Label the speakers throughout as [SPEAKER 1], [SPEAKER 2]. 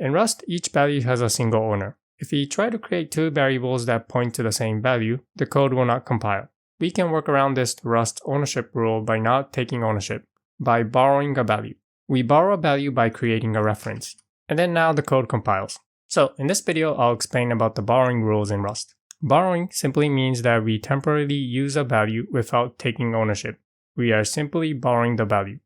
[SPEAKER 1] In Rust, each value has a single owner. If we try to create two variables that point to the same value, the code will not compile. We can work around this Rust ownership rule by not taking ownership, by borrowing a value. We borrow a value by creating a reference, and then now the code compiles. So in this video, I'll explain about the borrowing rules in Rust. Borrowing simply means that we temporarily use a value without taking ownership. We are simply borrowing the value.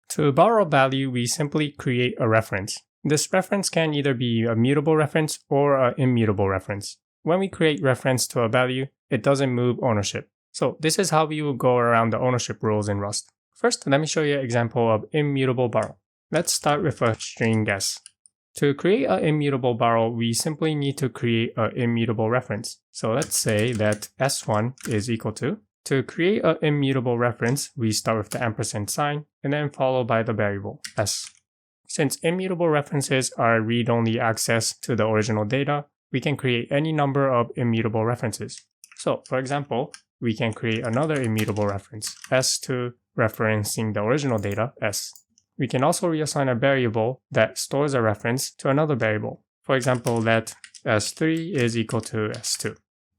[SPEAKER 1] To borrow a value, we simply create a reference. This reference can either be a mutable reference or an immutable reference. When we create reference to a value, it doesn't move ownership. So this is how we will go around the ownership rules in Rust. First, let me show you an example of immutable borrow. Let's start with a string s. To create an immutable borrow, we simply need to create an immutable reference. So let's say that s1 is equal to create an immutable reference, we start with the ampersand sign and then followed by the variable s. Since immutable references are read-only access to the original data, we can create any number of immutable references. So for example, we can create another immutable reference, s2, referencing the original data, s. We can also reassign a variable that stores a reference to another variable. For example, let s3 is equal to s2.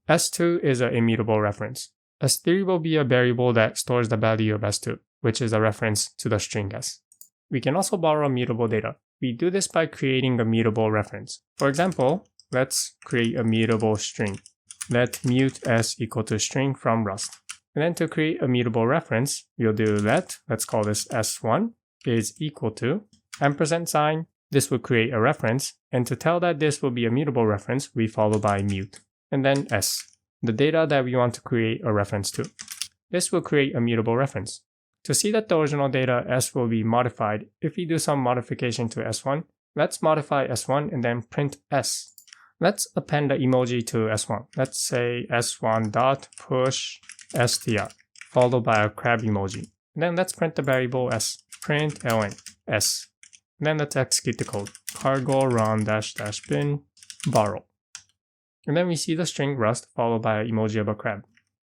[SPEAKER 1] s2 is an immutable reference. s3 will be a variable that stores the value of s2, which is a reference to the string s. We can also borrow mutable data. We do this by creating a mutable reference. For example, let's create a mutable string. Let mut s equal to string from Rust. And then to create a mutable reference, we'll do let's call this s1, is equal to ampersand sign. This will create a reference, and to tell that this will be a mutable reference, we follow by mut. And then s, the data that we want to create a reference to. This will create a mutable reference. To see that the original data s will be modified, if we do some modification to s1, let's modify s1 and then print s. Let's append the emoji to s1. Let's say s1.push str, followed by a crab emoji. And then let's print the variable s, print ln s. And then let's execute the code, cargo run -- bin borrow. And then we see the string Rust followed by an emoji of a crab.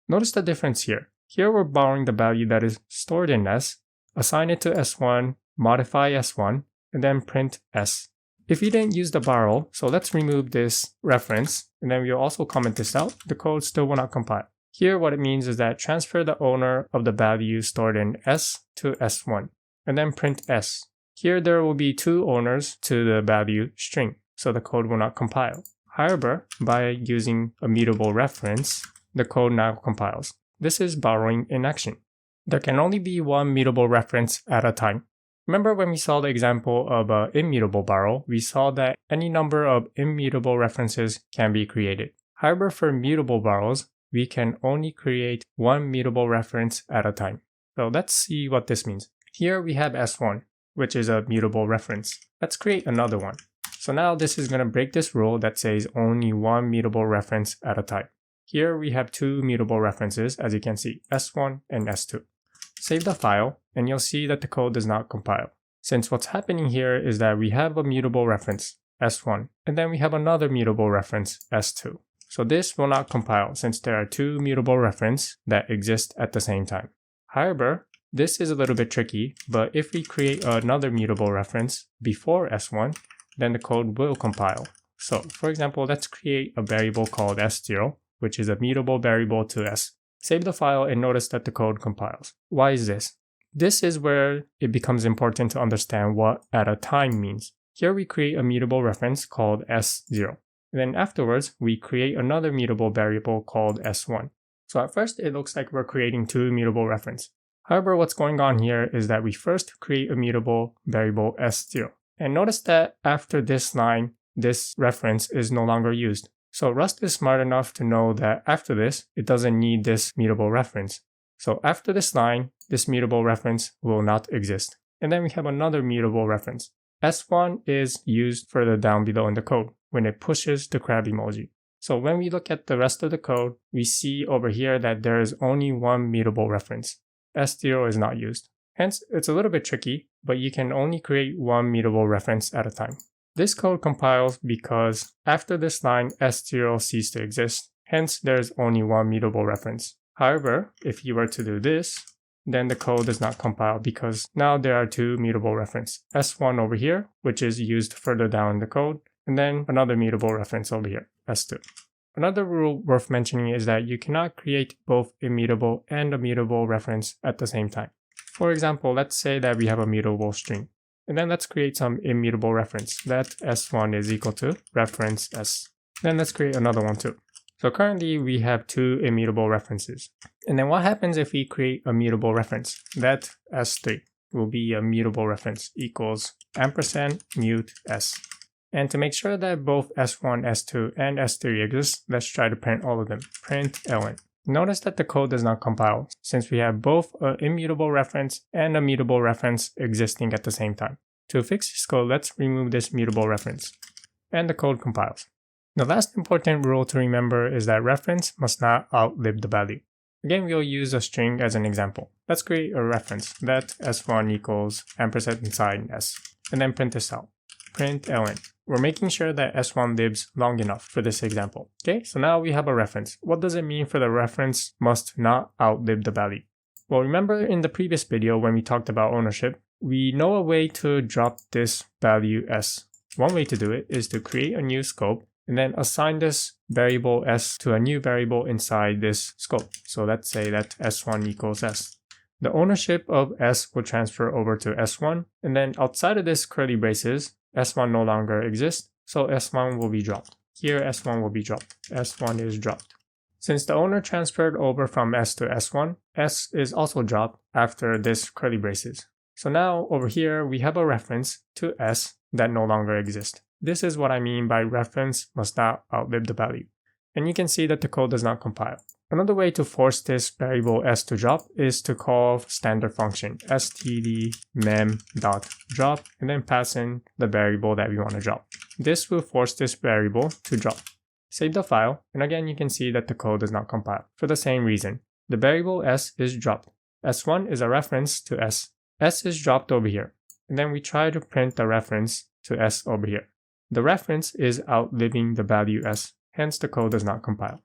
[SPEAKER 1] Notice the difference here. Here we're borrowing the value that is stored in s, assign it to s1, modify s1, and then print s. If we didn't use the borrow, so let's remove this reference, and then we'll also comment this out, the code still will not compile. Here what it means is that transfer the owner of the value stored in s to s1, and then print s. Here there will be two owners to the value string, so the code will not compile. However, by using a mutable reference, the code now compiles. This is borrowing in action. There can only be one mutable reference at a time. Remember when we saw the example of an immutable borrow, we saw that any number of immutable references can be created. However, for mutable borrows, we can only create one mutable reference at a time. So let's see what this means. Here we have s1, which is a mutable reference. Let's create another one. So now this is going to break this rule that says only one mutable reference at a time. Here we have two mutable references, as you can see, s1 and s2. Save the file, and you'll see that the code does not compile. Since what's happening here is that we have a mutable reference, s1, and then we have another mutable reference, s2. So this will not compile since there are two mutable references that exist at the same time. However, this is a little bit tricky, but if we create another mutable reference before s1, then the code will compile. So for example, let's create a variable called s0, which is a mutable variable to s. Save the file and notice that the code compiles. Why is this? This is where it becomes important to understand what at a time means. Here we create a mutable reference called s0. And then afterwards, we create another mutable variable called s1. So at first, it looks like we're creating two mutable references. However, what's going on here is that we first create a mutable variable s0. And notice that after this line, this reference is no longer used. So Rust is smart enough to know that after this, it doesn't need this mutable reference. So after this line, this mutable reference will not exist. And then we have another mutable reference. S1 is used further down below in the code when it pushes the crab emoji. So when we look at the rest of the code, we see over here that there is only one mutable reference. S0 is not used. Hence, it's a little bit tricky, but you can only create one mutable reference at a time. This code compiles because after this line, S0 ceased to exist. Hence, there's only one mutable reference. However, if you were to do this, then the code does not compile because now there are two mutable reference. S1 over here, which is used further down in the code, and then another mutable reference over here, S2. Another rule worth mentioning is that you cannot create both immutable and a mutable reference at the same time. For example, let's say that we have a mutable string. And then let's create some immutable reference. That S1 is equal to reference S. Then let's create another one too. So currently we have two immutable references. And then what happens if we create a mutable reference? That S3 will be a mutable reference equals ampersand mut S. And to make sure that both S1, S2, and S3 exist, let's try to print all of them. Print ln. Notice that the code does not compile since we have both an immutable reference and a mutable reference existing at the same time. To fix this code, let's remove this mutable reference. And the code compiles. The last important rule to remember is that reference must not outlive the value. Again, we'll use a string as an example. Let's create a reference that S1 equals ampersand inside S. And then print this out. Print ln. We're making sure that S1 lives long enough for this example. Okay, so now we have a reference. What does it mean for the reference must not outlive the value? Well, remember in the previous video when we talked about ownership, we know a way to drop this value S. One way to do it is to create a new scope and then assign this variable S to a new variable inside this scope. So let's say that S1 equals S. The ownership of S will transfer over to S1, and then outside of this curly braces, S1 no longer exists, so S1 will be dropped. Here S1 will be dropped. S1 is dropped. Since the owner transferred over from S to S1, S is also dropped after this curly braces. So now over here we have a reference to S that no longer exists. This is what I mean by reference must not outlive the value. And you can see that the code does not compile. Another way to force this variable S to drop is to call standard function std_mem.drop and then pass in the variable that we want to drop. This will force this variable to drop. Save the file, and again you can see that the code does not compile for the same reason. The variable S is dropped. S1 is a reference to S. S is dropped over here, and then we try to print the reference to S over here. The reference is outliving the value S, hence the code does not compile.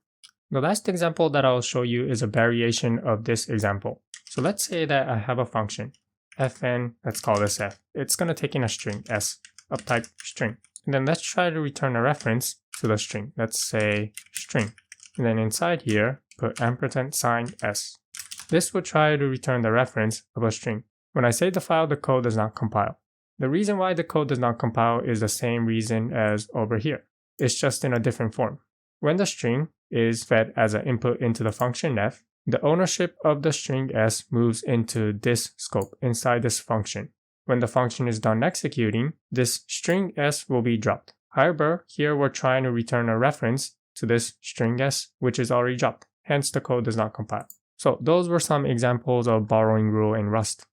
[SPEAKER 1] The last example that I'll show you is a variation of this example. So let's say that I have a function, fn, let's call this f. It's going to take in a string, s, of type string. And then let's try to return a reference to the string. Let's say string. And then inside here, put ampersand sign s. This will try to return the reference of a string. When I save the file, the code does not compile. The reason why the code does not compile is the same reason as over here. It's just in a different form. When the string is fed as an input into the function f, the ownership of the string s moves into this scope inside this function. When the function is done executing, this string s will be dropped. However, here we're trying to return a reference to this string s, which is already dropped. Hence, the code does not compile. So those were some examples of borrowing rule in Rust.